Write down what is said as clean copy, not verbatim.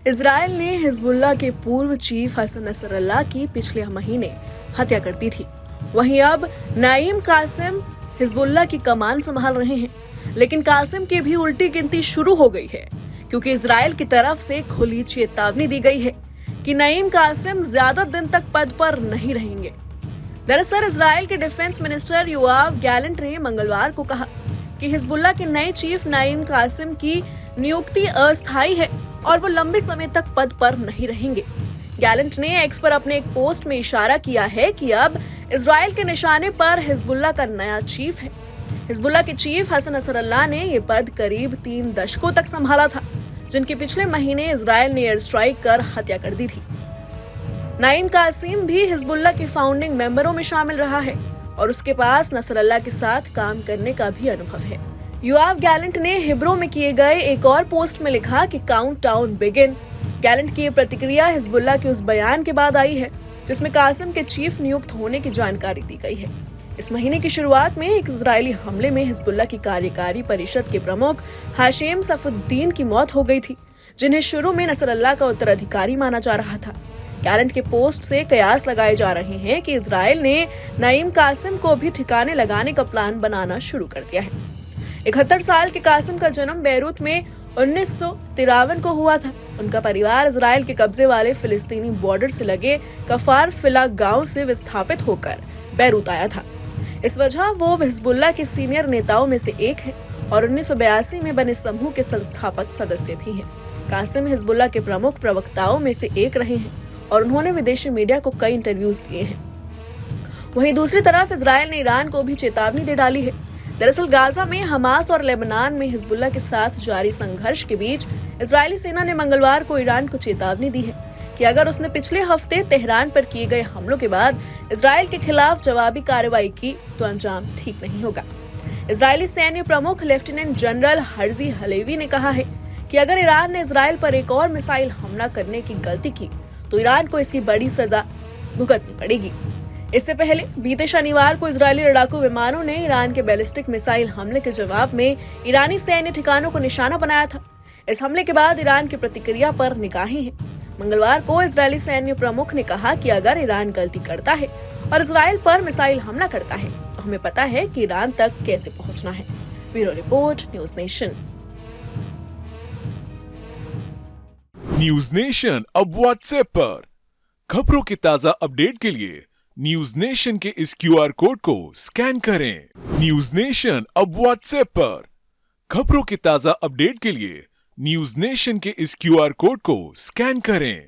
Israel ने Hezbollah के पूर्व चीफ हसन नसरल्लाह की पिछले महीने हत्या कर दी थी। वहीं अब नईम कासिम हिजबुल्लाह की कमान संभाल रहे हैं, लेकिन कासिम की भी उल्टी गिनती शुरू हो गई है, क्योंकि इजराइल की तरफ से खुली चेतावनी दी गई है कि नईम कासिम ज्यादा दिन तक पद पर नहीं रहेंगे। दरअसल इजराइल के डिफेंस मिनिस्टर योआव गैलेंट ने मंगलवार को कहा कि हिजबुल्लाह के नए चीफ नईम कासिम की नियुक्ति अस्थायी है और वो लंबे समय तक पद पर नहीं रहेंगे। गैलेंट ने एक्स पर अपने एक पोस्ट में इशारा किया है कि अब इजराइल के निशाने पर हिजबुल्लाह का नया चीफ है। हिजबुल्लाह के चीफ हसन नसरल्लाह ने ये पद करीब 3 दशकों तक संभाला था, जिनके पिछले महीने इजराइल ने एयर स्ट्राइक कर हत्या कर दी थी। नईम कासिम भी हिजबुल्लाह के फाउंडिंग मेंबरों में शामिल रहा है और उसके पास नसरल्लाह के साथ काम करने का भी अनुभव है। योआव गैलेंट ने हिब्रू में किए गए एक और पोस्ट में लिखा कि काउंट डाउन बिगिन। गैलेंट की ये प्रतिक्रिया हिजबुल्लाह के उस बयान के बाद आई है जिसमें कासिम के चीफ नियुक्त होने की जानकारी दी गई है। इस महीने की शुरुआत में एक इजरायली हमले में हिजबुल्लाह की कार्यकारी परिषद के प्रमुख हाशिम सफुद्दीन की मौत हो गई थी, जिन्हें शुरू में नसरल्लाह का उत्तराधिकारी माना जा रहा था। गैलेंट के पोस्ट से कयास लगाए जा रहे हैं कि इजराइल ने नईम कासिम को भी ठिकाने लगाने का प्लान बनाना शुरू कर दिया है। 71 साल के कासिम का जन्म बैरूत में 1953 को हुआ था। उनका परिवार इजराइल के कब्जे वाले फिलिस्तीनी बॉर्डर से लगे कफार फिला गांव से विस्थापित होकर बैरूत आया था। इस वजह वो हिजबुल्लाह के सीनियर नेताओं में से एक है और 1982 में बने समूह के संस्थापक सदस्य भी हैं। कासिम हिजबुल्लाह के प्रमुख प्रवक्ताओं में से एक रहे हैं और उन्होंने विदेशी मीडिया को कई इंटरव्यूज दिए हैं। वहीं दूसरी तरफ इजराइल ने ईरान को भी चेतावनी दे डाली है। दरअसल गाजा में हमास और लेबनान में हिजबुल्लाह के साथ जारी संघर्ष के बीच इजरायली सेना ने मंगलवार को ईरान को चेतावनी दी है कि अगर उसने पिछले हफ्ते तेहरान पर किए गए हमलों के बाद इजराइल के खिलाफ जवाबी कार्रवाई की तो अंजाम ठीक नहीं होगा। इजरायली सैन्य प्रमुख लेफ्टिनेंट जनरल हर्जी हलेवी ने कहा है कि अगर ईरान ने इजराइल पर एक और मिसाइल हमला करने की गलती की तो ईरान को इसकी बड़ी सजा भुगतनी पड़ेगी। इससे पहले बीते शनिवार को इजरायली लड़ाकू विमानों ने ईरान के बैलिस्टिक मिसाइल हमले के जवाब में ईरानी सैन्य ठिकानों को निशाना बनाया था। इस हमले के बाद ईरान की प्रतिक्रिया पर निगाहें हैं। मंगलवार को इजरायली सैन्य प्रमुख ने कहा कि अगर ईरान गलती करता है और इजराइल पर मिसाइल हमला करता है तो हमें पता है कि ईरान तक कैसे पहुंचना है। Bureau report, news nation. News nation अब व्हाट्सएप पर खबरों की ताजा अपडेट के लिए न्यूज नेशन के इस QR कोड को स्कैन करें। न्यूज नेशन अब व्हाट्सएप पर खबरों की ताजा अपडेट के लिए न्यूज नेशन के इस QR कोड को स्कैन करें।